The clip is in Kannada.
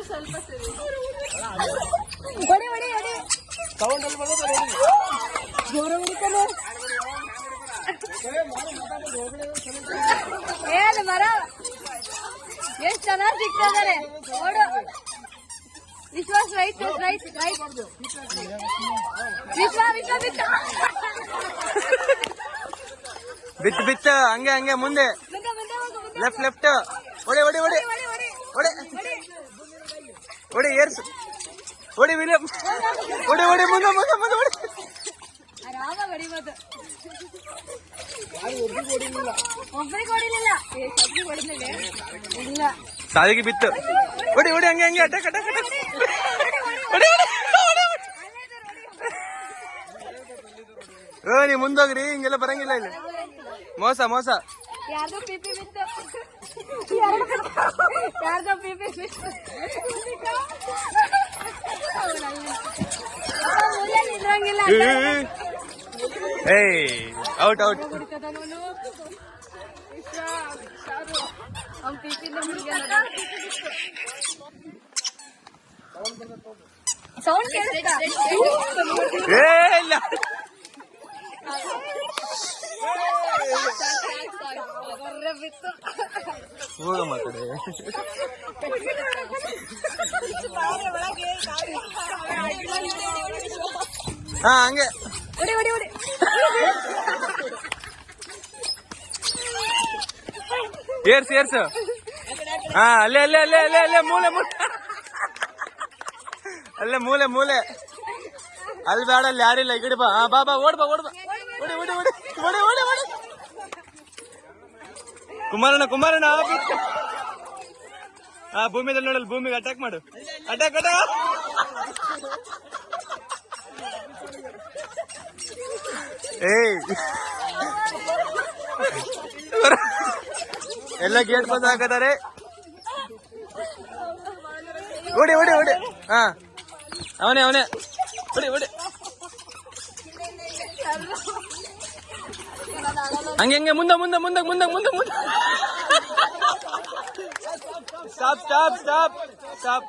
ಸ್ವಲ್ಪ ಸರಿ ಏನು ಮರ ಎಷ್ಟು ಚೆನ್ನಾಗಿ ಸಿಗ್ತದಾರೆ ನೋಡು. ವಿಶ್ವಾಸ್ ರೈಟ್ ರೈಟ್ ರೈಟ್ ಬಿತ್ತು ಬಿತ್ತು ಹಂಗೆ ಹಂಗೆ ಮುಂದೆ ಲೆಫ್ಟ್ ಲೆಫ್ಟ್ ಹೊಡಿ ಹೊಡಿ ಹೊಡಿ ಹೊಡಿ ಹೊಡಿ ಏರ್ಸು ಹೊಡಿ ವಿಲಿಯಂ ಹೊಡಿ ಹೊಡಿ ಮುಂದೆ ಮುಂದೆ ಮುಂದೆ ಹೊಡಿ. ಆರಾಮ ಹೊಡಿಬೋದು. ಒಬ್ಬರಿಗೆ ಹೊಡಿಲಿಲ್ಲ ಇಲ್ಲ ಸಾವಿಗೆ ಬಿತ್ತು ಹೊಡಿ ಹೊಡಿ ಹಂಗೆ ಹಂಗೆ ಅಟ್ಯಾಕ್ ಅಟ್ಯಾಕ್ ಅಟ್ಯಾಕ್ ಹೊಡಿ ನೀ ಮುಂದೋಗ್ರಿ ಹಿಂಗೆಲ್ಲ ಬರಂಗಿಲ್ಲ ಇಲ್ಲಿ ಮೋಸ ಮೋಸ. ಯಾರ್ದೋ ಪಿಪಿ ಬಿತ್ತು ಯಾರ್ದೋ ಪಿಪಿ ಬಿತ್ತು ಇದ್ರಂಗಿಲ್ಲ. ಏಯ್ ಔಟ್ ಔಟ್. ಸೌಂಡ್ ಕೇಳಿಸ್ತಾ ಏ ಇಲ್ಲ ಹೋಗಮ್ಮ ಕಡೆ. ಹಾ ಹಂಗೆ ಹೊಡಿ ಹೊಡಿ ಹೊಡಿ ಏರ್ಸು ಏರ್ಸು. ಹಾ ಅಲ್ಲೇ ಅಲ್ಲೇ ಅಲ್ಲೇ ಅಲ್ಲೇ ಅಲ್ಲೇ ಮೂಲೆ ಮೂಲೆ ಅಲ್ಲೇ ಮೂಲೆ ಮೂಲೆ ಅಲ್ಲಿ ಬೇಡ ಅಲ್ಲಿ ಯಾರಿಲ್ಲ ಈ ಕಡೆ ಬಾ. ಹಾ ಬಾ ಬಾ ಓಡ್ಬಾ ಓಡ್ಬಾ ಹೊಡಿ ಹೊಡಿ ಹೊಡಿ ಹೊಡಿ ಹೊಡಿ ಹೊಡಿ. ಕುಮಾರಣ್ಣ ಕುಮಾರಣ್ಣ ಹಾ ಭೂಮಿದಲ್ಲಿ ನೋಡಲ್ ಭೂಮಿಗೆ ಅಟ್ಯಾಕ್ ಮಾಡು ಅಟ್ಯಾಕ್ ಅಟ್ಯಾಕ್. ಏಯ್ ಎಲ್ಲ ಗೇಟ್ ಬಂದ್ ಹಾಕತಾರೆ. ಹೊಡಿ ಹೊಡಿ ಹೊಡಿ. ಹಾ ಅವನೇ ಅವನೇ ಹೊಡಿ ಹೊಡಿ ಹಂಗೆ ಹಂಗೆ ಮುಂದೆ ಮುಂದೆ ಮುಂದೆ ಮುಂದೆ ಮುಂದೆ ಮುಂದೆ. Stop stop stop stop.